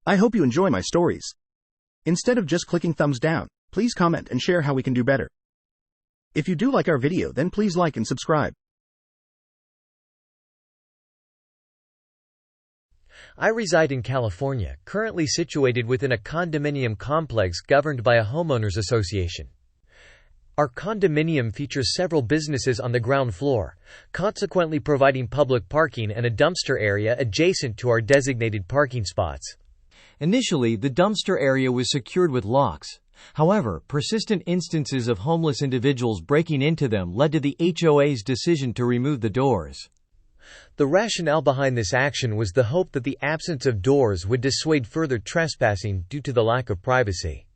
I hope you enjoy my stories. Instead of just clicking thumbs down, please comment and share how we can do better. If you do like our video, then please like and subscribe. I reside in California, currently situated within a condominium complex governed by a homeowners association. Our condominium features several businesses on the ground floor, consequently providing public parking and a dumpster area adjacent to our designated parking spots. Initially, the dumpster area was secured with locks. However, persistent instances of homeless individuals breaking into them led to the HOA's decision to remove the doors. The rationale behind this action was the hope that the absence of doors would dissuade further trespassing due to the lack of privacy.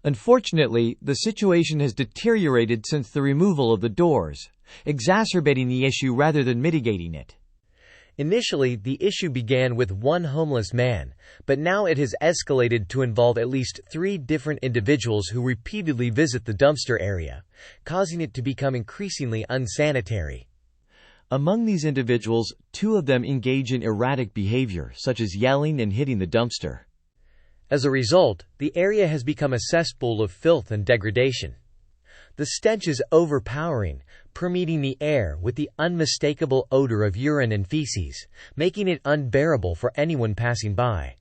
Unfortunately, the situation has deteriorated since the removal of the doors, exacerbating the issue rather than mitigating it. Initially, the issue began with one homeless man, but now it has escalated to involve at least 3 different individuals who repeatedly visit the dumpster area, causing it to become increasingly unsanitary. Among these individuals, 2 of them engage in erratic behavior, such as yelling and hitting the dumpster. As a result, the area has become a cesspool of filth and degradation. The stench is overpowering, permeating the air with the unmistakable odor of urine and feces, making it unbearable for anyone passing by.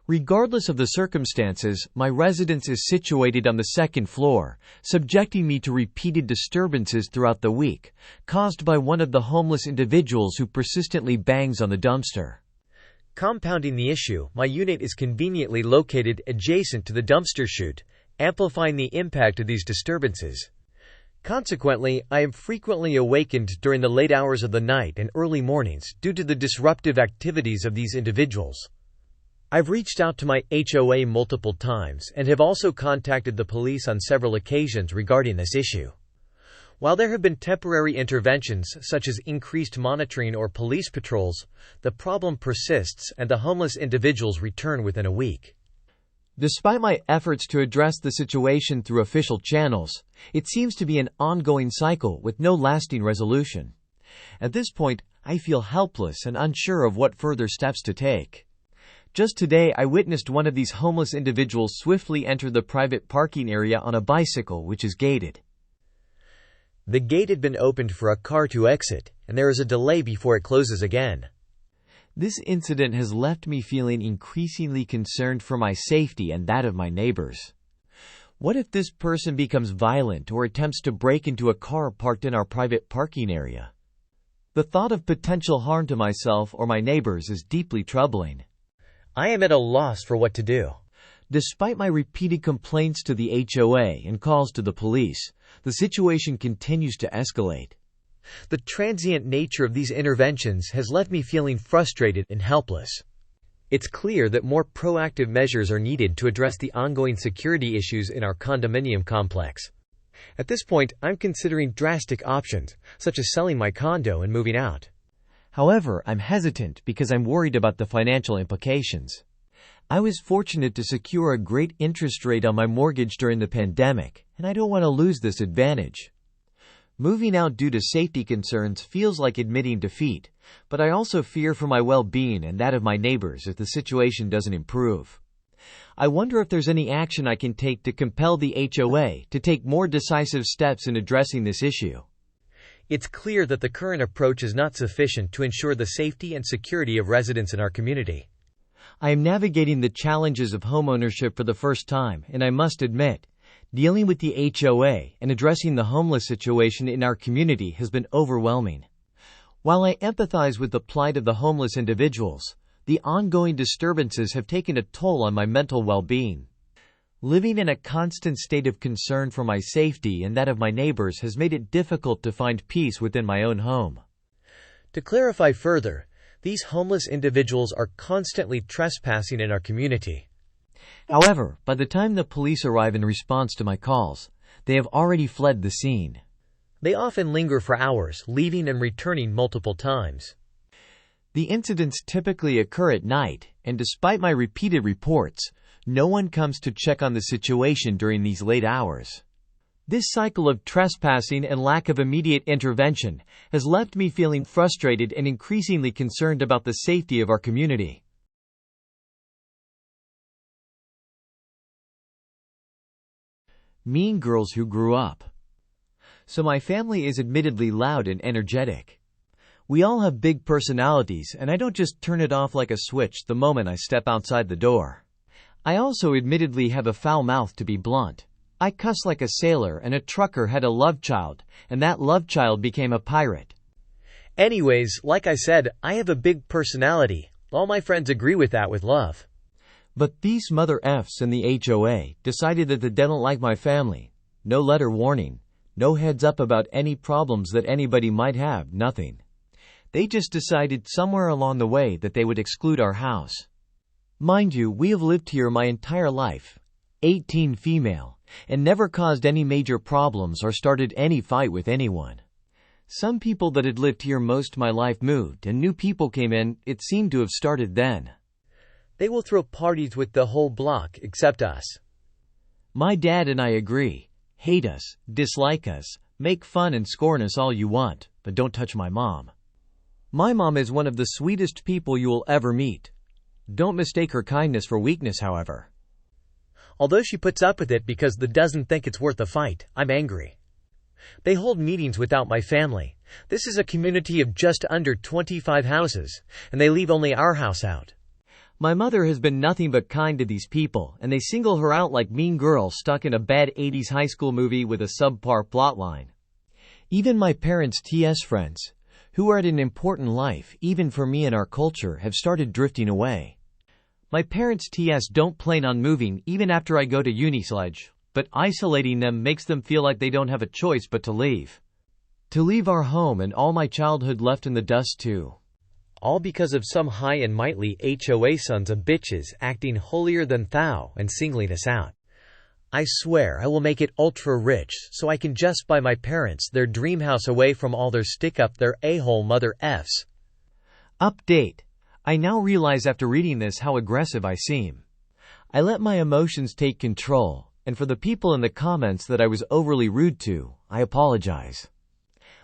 Regardless of the circumstances, my residence is situated on the 2nd floor, subjecting me to repeated disturbances throughout the week, caused by one of the homeless individuals who persistently bangs on the dumpster. Compounding the issue, my unit is conveniently located adjacent to the dumpster chute, amplifying the impact of these disturbances. Consequently, I am frequently awakened during the late hours of the night and early mornings due to the disruptive activities of these individuals. I've reached out to my HOA multiple times and have also contacted the police on several occasions regarding this issue. While there have been temporary interventions such as increased monitoring or police patrols, the problem persists and the homeless individuals return within a week. Despite my efforts to address the situation through official channels, it seems to be an ongoing cycle with no lasting resolution. At this point, I feel helpless and unsure of what further steps to take. Just today, I witnessed one of these homeless individuals swiftly enter the private parking area on a bicycle which is gated. The gate had been opened for a car to exit, and there is a delay before it closes again. This incident has left me feeling increasingly concerned for my safety and that of my neighbors. What if this person becomes violent or attempts to break into a car parked in our private parking area? The thought of potential harm to myself or my neighbors is deeply troubling. I am at a loss for what to do. Despite my repeated complaints to the HOA and calls to the police, the situation continues to escalate. The transient nature of these interventions has left me feeling frustrated and helpless. It's clear that more proactive measures are needed to address the ongoing security issues in our condominium complex. At this point, I'm considering drastic options, such as selling my condo and moving out. However, I'm hesitant because I'm worried about the financial implications. I was fortunate to secure a great interest rate on my mortgage during the pandemic, and I don't want to lose this advantage. Moving out due to safety concerns feels like admitting defeat, but I also fear for my well-being and that of my neighbors if the situation doesn't improve. I wonder if there's any action I can take to compel the HOA to take more decisive steps in addressing this issue. It's clear that the current approach is not sufficient to ensure the safety and security of residents in our community. I am navigating the challenges of homeownership for the first time, and I must admit, dealing with the HOA and addressing the homeless situation in our community has been overwhelming. While I empathize with the plight of the homeless individuals, the ongoing disturbances have taken a toll on my mental well-being. Living in a constant state of concern for my safety and that of my neighbors has made it difficult to find peace within my own home. To clarify further, these homeless individuals are constantly trespassing in our community. However, by the time the police arrive in response to my calls, they have already fled the scene. They often linger for hours, leaving and returning multiple times. The incidents typically occur at night, and despite my repeated reports, no one comes to check on the situation during these late hours. This cycle of trespassing and lack of immediate intervention has left me feeling frustrated and increasingly concerned about the safety of our community. mean girls who grew up. So my family is admittedly loud and energetic. We all have big personalities, and I don't just turn it off like a switch the moment I step outside the door. I also admittedly have a foul mouth, to be blunt. I cuss like a sailor, and a trucker had a love child, and that love child became a pirate. Anyways, like I said, I have a big personality. All my friends agree with that with love. But these mother F's in the HOA decided that they don't like my family. No letter warning. No heads up about any problems that anybody might have, nothing. They just decided somewhere along the way that they would exclude our house. Mind you, we have lived here my entire life, 18 female, and never caused any major problems or started any fight with anyone. Some people that had lived here most my life moved, and new people came in. It seemed to have started then. They will throw parties with the whole block except us. My dad and I agree. Hate us, dislike us, make fun and scorn us all you want, but don't touch my mom. My mom is one of the sweetest people you will ever meet. Don't mistake her kindness for weakness, however. Although she puts up with it because they doesn't think it's worth a fight, I'm angry. They hold meetings without my family. This is a community of just under 25 houses, and they leave only our house out. My mother has been nothing but kind to these people, and they single her out like mean girls stuck in a bad 80s high school movie with a subpar plotline. Even my parents' TS friends, who are at an important life, even for me and our culture, have started drifting away. My parents' TS don't plan on moving even after I go to Unisledge, but isolating them makes them feel like they don't have a choice but to leave. To leave our home and all my childhood left in the dust too. All because of some high and mighty HOA sons of bitches acting holier than thou and singling us out. I swear I will make it ultra rich so I can just buy my parents their dream house away from all their stick up their a-hole mother F's. Update. I now realize after reading this how aggressive I seem. I let my emotions take control, and for the people in the comments that I was overly rude to, I apologize.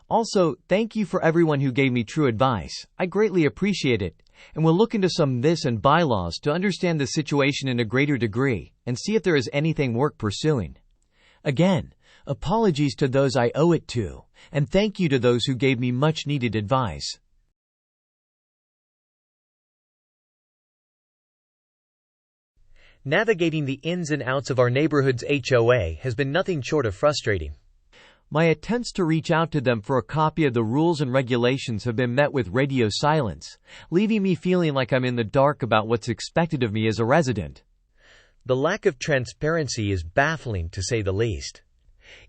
Also, thank you for everyone who gave me true advice. I greatly appreciate it, and will look into some this and bylaws to understand the situation in a greater degree, and see if there is anything worth pursuing. Again, apologies to those I owe it to, and thank you to those who gave me much needed advice. Navigating the ins and outs of our neighborhood's HOA has been nothing short of frustrating. My attempts to reach out to them for a copy of the rules and regulations have been met with radio silence, leaving me feeling like I'm in the dark about what's expected of me as a resident. The lack of transparency is baffling, to say the least.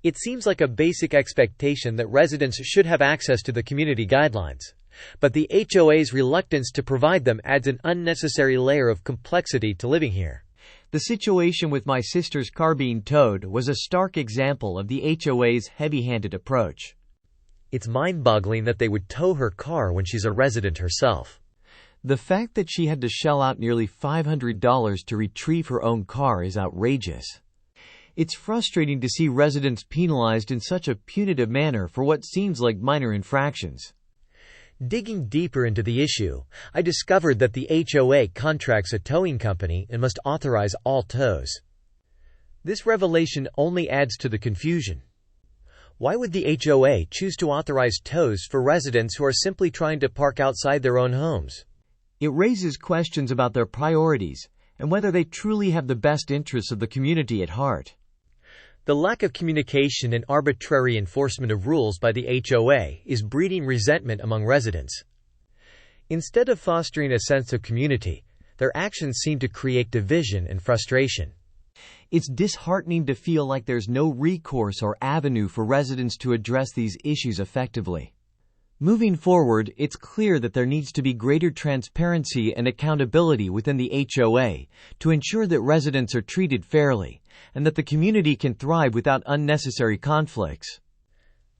It seems like a basic expectation that residents should have access to the community guidelines, but the HOA's reluctance to provide them adds an unnecessary layer of complexity to living here. The situation with my sister's car being towed was a stark example of the HOA's heavy-handed approach. It's mind-boggling that they would tow her car when she's a resident herself. The fact that she had to shell out nearly $500 to retrieve her own car is outrageous. It's frustrating to see residents penalized in such a punitive manner for what seems like minor infractions. Digging deeper into the issue, I discovered that the HOA contracts a towing company and must authorize all tows. This revelation only adds to the confusion. Why would the HOA choose to authorize tows for residents who are simply trying to park outside their own homes? It raises questions about their priorities and whether they truly have the best interests of the community at heart. The lack of communication and arbitrary enforcement of rules by the HOA is breeding resentment among residents. Instead of fostering a sense of community, their actions seem to create division and frustration. It's disheartening to feel like there's no recourse or avenue for residents to address these issues effectively. Moving forward, it's clear that there needs to be greater transparency and accountability within the HOA to ensure that residents are treated fairly and that the community can thrive without unnecessary conflicts.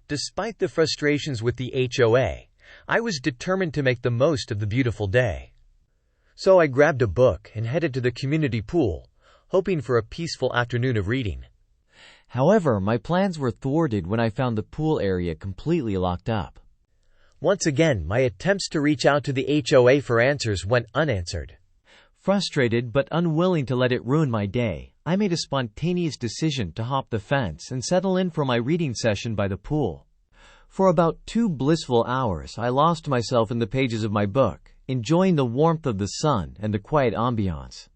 Despite the frustrations with the HOA, I was determined to make the most of the beautiful day. So I grabbed a book and headed to the community pool, hoping for a peaceful afternoon of reading. However, my plans were thwarted when I found the pool area completely locked up. Once again, my attempts to reach out to the HOA for answers went unanswered. Frustrated but unwilling to let it ruin my day, I made a spontaneous decision to hop the fence and settle in for my reading session by the pool. For about 2 blissful hours, I lost myself in the pages of my book, enjoying the warmth of the sun and the quiet ambiance.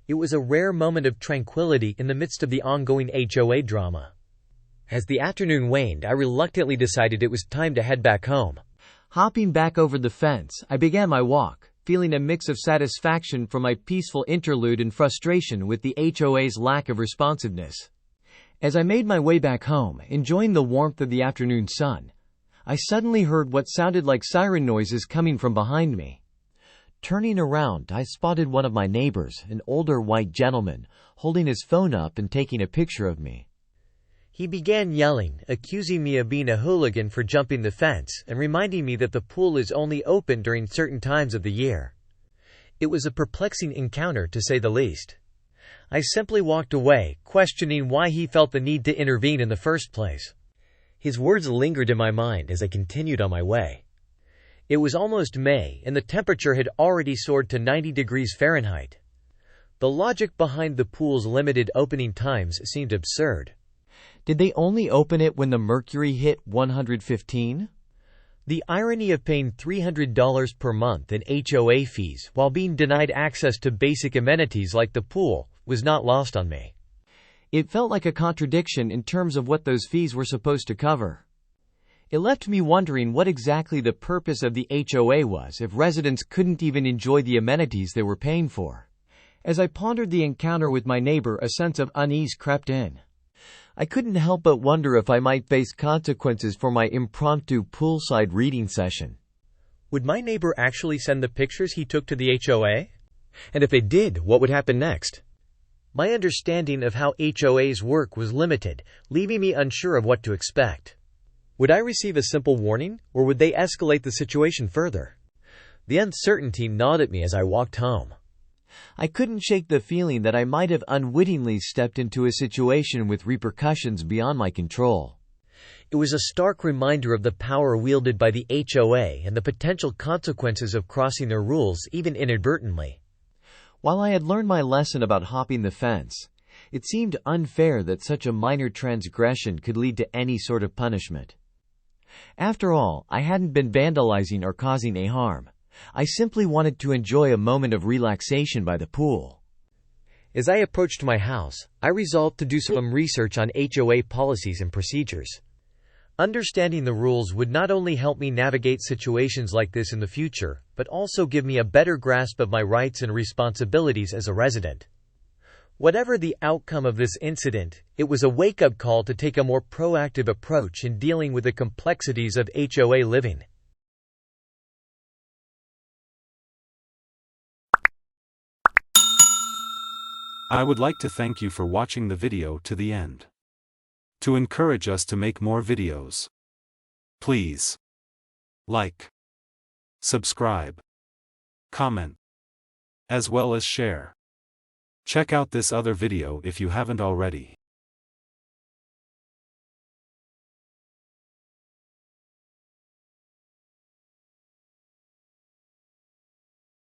It was a rare moment of tranquility in the midst of the ongoing HOA drama. As the afternoon waned, I reluctantly decided it was time to head back home. Hopping back over the fence, I began my walk, feeling a mix of satisfaction for my peaceful interlude and frustration with the HOA's lack of responsiveness. As I made my way back home, enjoying the warmth of the afternoon sun, I suddenly heard what sounded like siren noises coming from behind me. Turning around, I spotted one of my neighbors, an older white gentleman, holding his phone up and taking a picture of me. He began yelling, accusing me of being a hooligan for jumping the fence and reminding me that the pool is only open during certain times of the year. It was a perplexing encounter, to say the least. I simply walked away, questioning why he felt the need to intervene in the first place. His words lingered in my mind as I continued on my way. It was almost May, and the temperature had already soared to 90 degrees Fahrenheit. The logic behind the pool's limited opening times seemed absurd. Did they only open it when the mercury hit 115? The irony of paying $300 per month in HOA fees while being denied access to basic amenities like the pool was not lost on me. It felt like a contradiction in terms of what those fees were supposed to cover. It left me wondering what exactly the purpose of the HOA was if residents couldn't even enjoy the amenities they were paying for. As I pondered the encounter with my neighbor, a sense of unease crept in. I couldn't help but wonder if I might face consequences for my impromptu poolside reading session. Would my neighbor actually send the pictures he took to the HOA? And if they did, what would happen next? My understanding of how HOAs work was limited, leaving me unsure of what to expect. Would I receive a simple warning, or would they escalate the situation further? The uncertainty gnawed at me as I walked home. I couldn't shake the feeling that I might have unwittingly stepped into a situation with repercussions beyond my control. It was a stark reminder of the power wielded by the HOA and the potential consequences of crossing their rules, even inadvertently. While I had learned my lesson about hopping the fence, it seemed unfair that such a minor transgression could lead to any sort of punishment. After all, I hadn't been vandalizing or causing a harm. I simply wanted to enjoy a moment of relaxation by the pool. As I approached my house, I resolved to do some research on HOA policies and procedures. Understanding the rules would not only help me navigate situations like this in the future, but also give me a better grasp of my rights and responsibilities as a resident. Whatever the outcome of this incident, it was a wake-up call to take a more proactive approach in dealing with the complexities of HOA living. I would like to thank you for watching the video to the end. To encourage us to make more videos, please like, subscribe, comment, as well as share. Check out this other video if you haven't already.